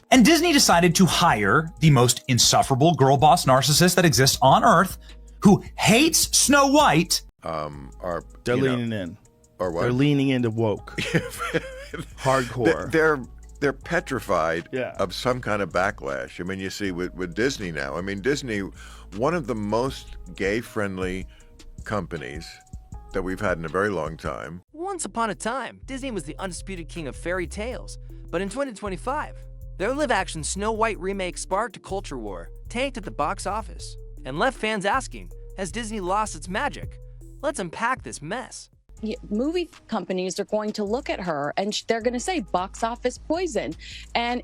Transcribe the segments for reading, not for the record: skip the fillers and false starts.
And Disney decided to hire the most insufferable girl boss narcissist that exists on Earth, who hates Snow White. They're leaning in. Or what? They're leaning into woke. Hardcore. They're petrified Yeah. of some kind of backlash. I mean, you see with Disney now. I mean, Disney, one of the most gay-friendly companies that we've had in a very long time. Once upon a time, Disney was the undisputed king of fairy tales. But in 2025, their live-action Snow White remake sparked a culture war, tanked at the box office, and left fans asking, has Disney lost its magic? Let's unpack this mess. Movie companies are going to look at her and they're going to say box office poison. And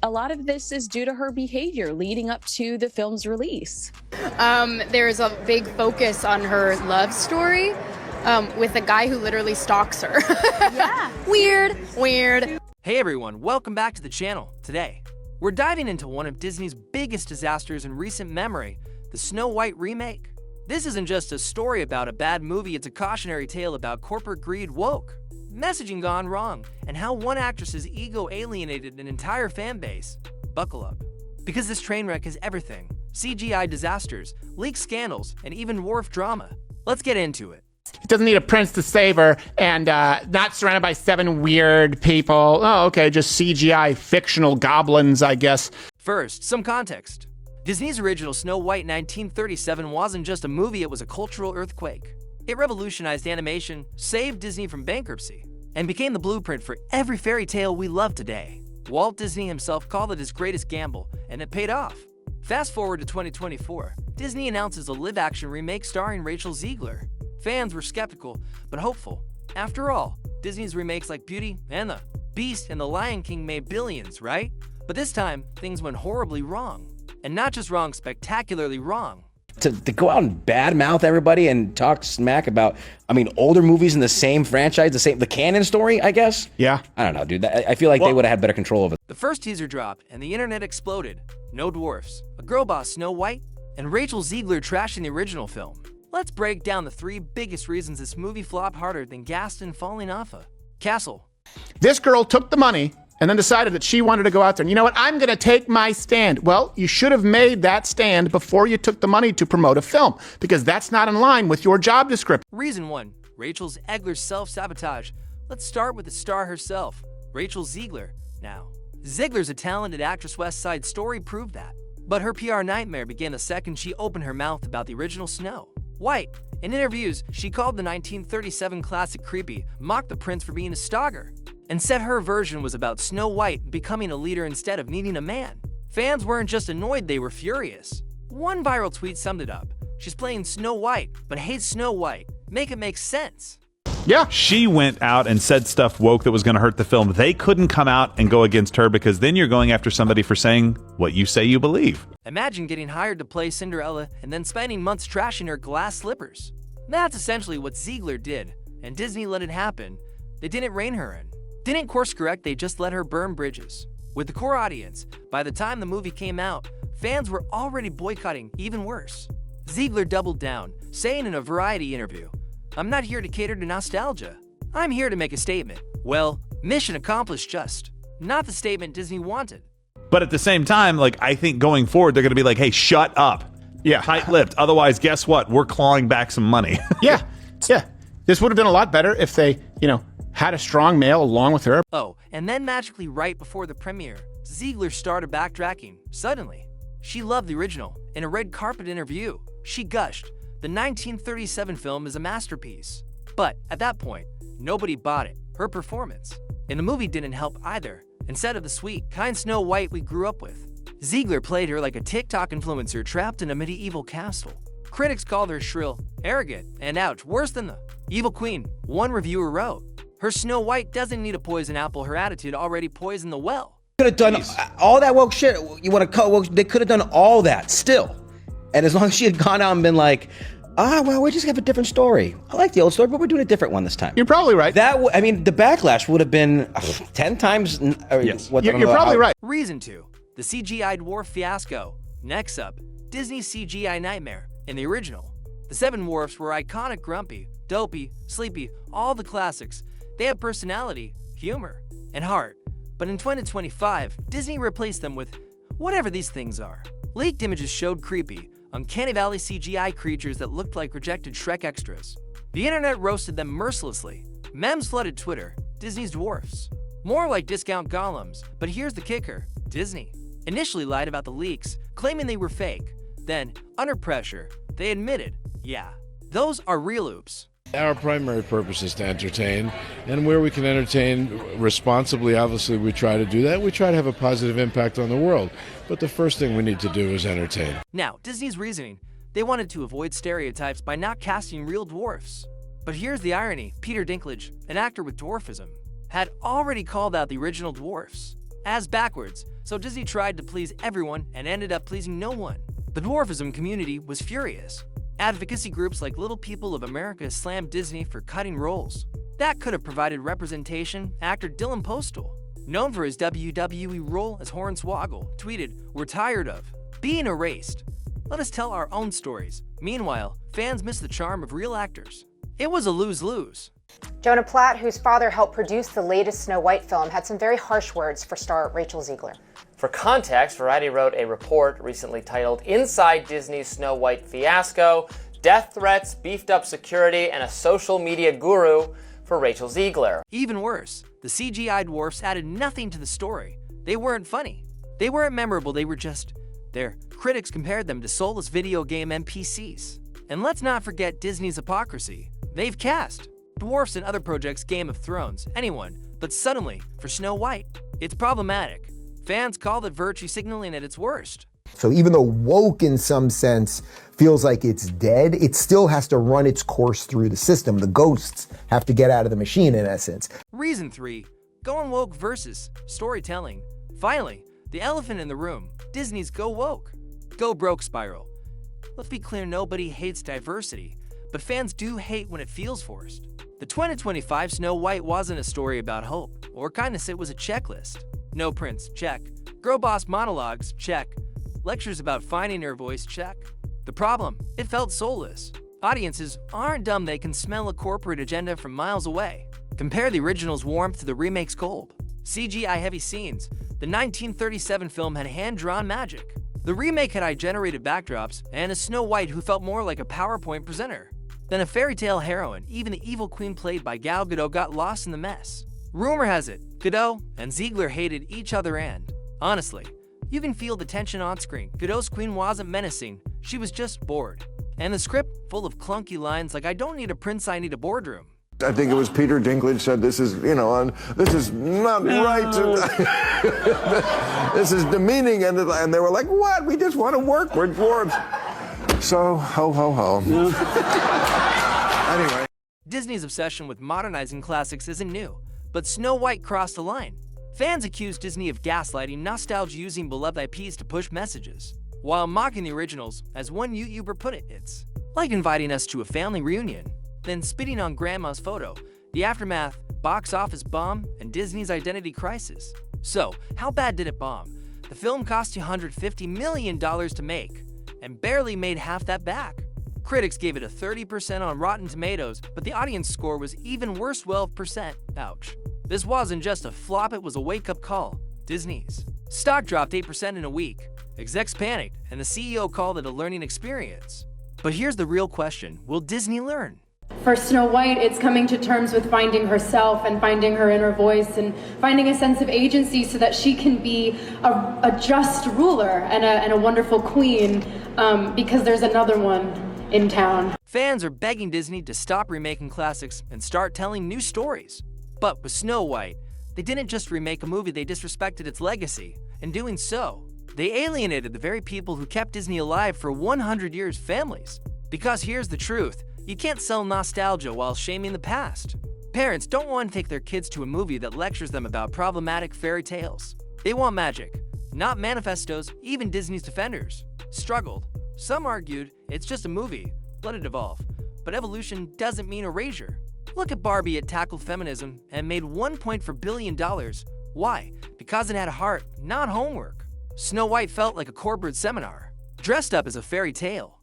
a lot of this is due to her behavior leading up to the film's release. There's a big focus on her love story with a guy who literally stalks her. Yeah. Weird. Hey everyone, welcome back to the channel. Today, we're diving into one of Disney's biggest disasters in recent memory, the Snow White remake. This isn't just a story about a bad movie, it's a cautionary tale about corporate greed, woke, messaging gone wrong, and how one actress's ego alienated an entire fan base. Buckle up, because this train wreck has everything: CGI disasters, leaked scandals, and even dwarf drama. Let's get into it. It doesn't need a prince to save her, and not surrounded by 7 weird people. Oh, okay, just CGI fictional goblins, I guess. First, some context. Disney's original Snow White 1937 wasn't just a movie, it was a cultural earthquake. It revolutionized animation, saved Disney from bankruptcy, and became the blueprint for every fairy tale we love today. Walt Disney himself called it his greatest gamble, and it paid off. Fast forward to 2024, Disney announces a live-action remake starring Rachel Zegler. Fans were skeptical, but hopeful. After all, Disney's remakes like Beauty and the Beast and The Lion King made billions, right? But this time, things went horribly wrong. And not just wrong, spectacularly wrong. To go out and badmouth everybody and talk smack about, older movies in the same franchise, the canon story, I guess? Yeah. I don't know, dude. I feel like they would have had better control of it. The first teaser dropped, and the internet exploded. No dwarfs, a girl boss Snow White, and Rachel Zegler trashing the original film. Let's break down the 3 biggest reasons this movie flopped harder than Gaston falling off a castle. This girl took the money and then decided that she wanted to go out there and, you know what, I'm going to take my stand. Well, you should have made that stand before you took the money to promote a film, because that's not in line with your job description. Reason 1, Rachel Zegler's self-sabotage. Let's start with the star herself, Rachel Zegler. Now, Zegler's a talented actress. West Side Story proved that. But her PR nightmare began the second she opened her mouth about the original Snow White. In interviews, she called the 1937 classic creepy, mocked the prince for being a stalker, and said her version was about Snow White becoming a leader instead of needing a man. Fans weren't just annoyed, they were furious. One viral tweet summed it up. She's playing Snow White, but hates Snow White. Make it make sense. Yeah. She went out and said stuff woke that was going to hurt the film. They couldn't come out and go against her, because then you're going after somebody for saying what you say you believe. Imagine getting hired to play Cinderella and then spending months trashing her glass slippers. That's essentially what Zegler did, and Disney let it happen. They didn't rein her in. Didn't course correct, they just let her burn bridges. With the core audience, by the time the movie came out, fans were already boycotting. Even worse, Zegler doubled down, saying in a Variety interview, "I'm not here to cater to nostalgia. I'm here to make a statement." Well, mission accomplished, just not the statement Disney wanted. But at the same time, I think going forward, they're going to be like, hey, shut up. Yeah. Tight-lipped. Otherwise, guess what? We're clawing back some money. Yeah. This would have been a lot better if they, had a strong male along with her. Oh, and then magically right before the premiere, Zegler started backtracking. Suddenly, she loved the original. In a red carpet interview, she gushed, "The 1937 film is a masterpiece." But at that point, nobody bought it. Her performance in the movie didn't help either. Instead of the sweet, kind Snow White we grew up with, Zegler played her like a TikTok influencer trapped in a medieval castle. Critics called her shrill, arrogant, and ouch, worse than the evil queen. One reviewer wrote, "Her Snow White doesn't need a poison apple, her attitude already poisoned the well." Could have done all that woke shit. You want to cut woke? They could have done all that still. And as long as she had gone out and been like, well, we just have a different story. I like the old story, but we're doing a different one this time. You're probably right. The backlash would have been 10 times. Yes. You're probably right. Reason 2, the CGI dwarf fiasco. Next up, Disney's CGI nightmare. In the original, the 7 dwarfs were iconic: grumpy, dopey, sleepy, all the classics. They have personality, humor, and heart. But in 2025, Disney replaced them with whatever these things are. Leaked images showed creepy, uncanny valley CGI creatures that looked like rejected Shrek extras. The internet roasted them mercilessly. Memes flooded Twitter. Disney's dwarfs. More like discount golems, but here's the kicker. Disney initially lied about the leaks, claiming they were fake. Then, under pressure, they admitted, yeah, those are real oops. Our primary purpose is to entertain, and where we can entertain responsibly, obviously we try to do that. We try to have a positive impact on the world, but the first thing we need to do is entertain. Now, Disney's reasoning, they wanted to avoid stereotypes by not casting real dwarfs. But here's the irony. Peter Dinklage, an actor with dwarfism, had already called out the original dwarfs as backwards, so Disney tried to please everyone and ended up pleasing no one. The dwarfism community was furious. Advocacy groups like Little People of America slammed Disney for cutting roles. That could have provided representation. Actor Dylan Postal, known for his WWE role as Hornswoggle, tweeted, "We're tired of being erased. Let us tell our own stories." Meanwhile, fans miss the charm of real actors. It was a lose-lose. Jonah Platt, whose father helped produce the latest Snow White film, had some very harsh words for star Rachel Zegler. For context, Variety wrote a report recently titled Inside Disney's Snow White Fiasco, Death Threats, Beefed Up Security, and a Social Media Guru for Rachel Zegler. Even worse, the CGI dwarfs added nothing to the story. They weren't funny. They weren't memorable, they were just there. Critics compared them to soulless video game NPCs. And let's not forget Disney's hypocrisy. They've cast dwarfs in other projects, Game of Thrones, anyone, but suddenly, for Snow White, it's problematic. Fans call it virtue signaling at its worst. So even though woke in some sense feels like it's dead, it still has to run its course through the system. The ghosts have to get out of the machine in essence. Reason 3, going woke versus storytelling. Finally, the elephant in the room, Disney's go woke, go broke spiral. Let's be clear, nobody hates diversity, but fans do hate when it feels forced. The 2025 Snow White wasn't a story about hope or kindness, it was a checklist. No prince, check. Girl boss monologues, check. Lectures about finding her voice, check. The problem, it felt soulless. Audiences aren't dumb, they can smell a corporate agenda from miles away. Compare the original's warmth to the remake's cold. CGI-heavy scenes. The 1937 film had hand-drawn magic. The remake had eye-generated backdrops and a Snow White who felt more like a PowerPoint presenter than a fairy tale heroine. Even the evil queen played by Gal Gadot got lost in the mess. Rumor has it, Gadot and Zegler hated each other, and honestly, you can feel the tension on screen. Gadot's queen wasn't menacing, she was just bored. And the script, full of clunky lines like, "I don't need a prince, I need a boardroom." I think it was Peter Dinklage said, "This is, this is not right. This is demeaning." And they were like, "What? We just want to work. We're dwarves." So, ho, ho, ho. Anyway. Disney's obsession with modernizing classics isn't new, but Snow White crossed the line. Fans accused Disney of gaslighting, nostalgia, using beloved IPs to push messages, while mocking the originals. As one YouTuber put it, it's like inviting us to a family reunion, then spitting on grandma's photo. The aftermath, box office bomb, and Disney's identity crisis. So, how bad did it bomb? The film cost $150 million to make, and barely made half that back. Critics gave it a 30% on Rotten Tomatoes, but the audience score was even worse, 12%. Ouch. This wasn't just a flop, it was a wake-up call. Disney's stock dropped 8% in a week. Execs panicked, and the CEO called it a learning experience. But here's the real question, will Disney learn? For Snow White, it's coming to terms with finding herself and finding her inner voice and finding a sense of agency so that she can be a just ruler and a wonderful queen, because there's another one in town. Fans are begging Disney to stop remaking classics and start telling new stories. But with Snow White, they didn't just remake a movie, they disrespected its legacy. In doing so, they alienated the very people who kept Disney alive for 100 years, families. Because here's the truth, you can't sell nostalgia while shaming the past. Parents don't want to take their kids to a movie that lectures them about problematic fairy tales. They want magic, not manifestos. Even Disney's defenders struggled. Some argued it's just a movie, let it evolve. But evolution doesn't mean erasure. Look at Barbie, it tackled feminism and made $1.4 billion. Why? Because it had a heart, not homework. Snow White felt like a corporate seminar, dressed up as a fairy tale.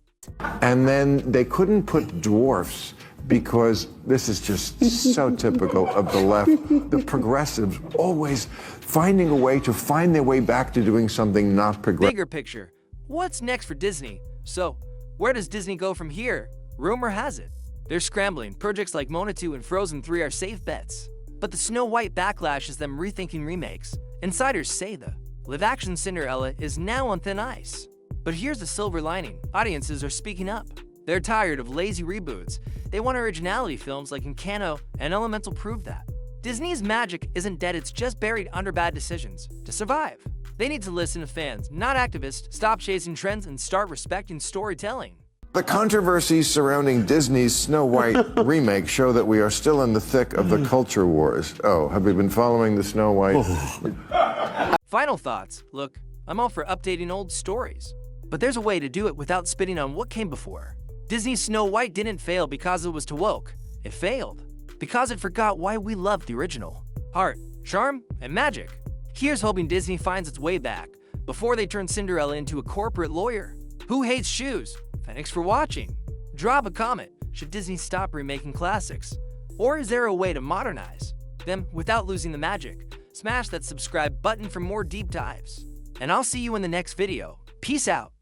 And then they couldn't put dwarfs because this is just so typical of the left. The progressives always finding a way to find their way back to doing something not progressive. Bigger picture. What's next for Disney? So, where does Disney go from here? Rumor has it they're scrambling. Projects like Moana 2 and Frozen 3 are safe bets. But the Snow White backlash is them rethinking remakes. Insiders say the live-action Cinderella is now on thin ice. But here's the silver lining. Audiences are speaking up. They're tired of lazy reboots. They want originality. Films like Encanto and Elemental prove that. Disney's magic isn't dead, it's just buried under bad decisions. To survive, they need to listen to fans, not activists, stop chasing trends, and start respecting storytelling. The controversies surrounding Disney's Snow White remake show that we are still in the thick of the culture wars. Oh, have we been following the Snow White? Final thoughts. Look, I'm all for updating old stories. But there's a way to do it without spitting on what came before. Disney's Snow White didn't fail because it was too woke. It failed because it forgot why we loved the original. Heart, charm, and magic. Here's hoping Disney finds its way back before they turn Cinderella into a corporate lawyer. Who hates shoes? Thanks for watching. Drop a comment. Should Disney stop remaking classics? Or is there a way to modernize them without losing the magic? Smash that subscribe button for more deep dives. And I'll see you in the next video. Peace out.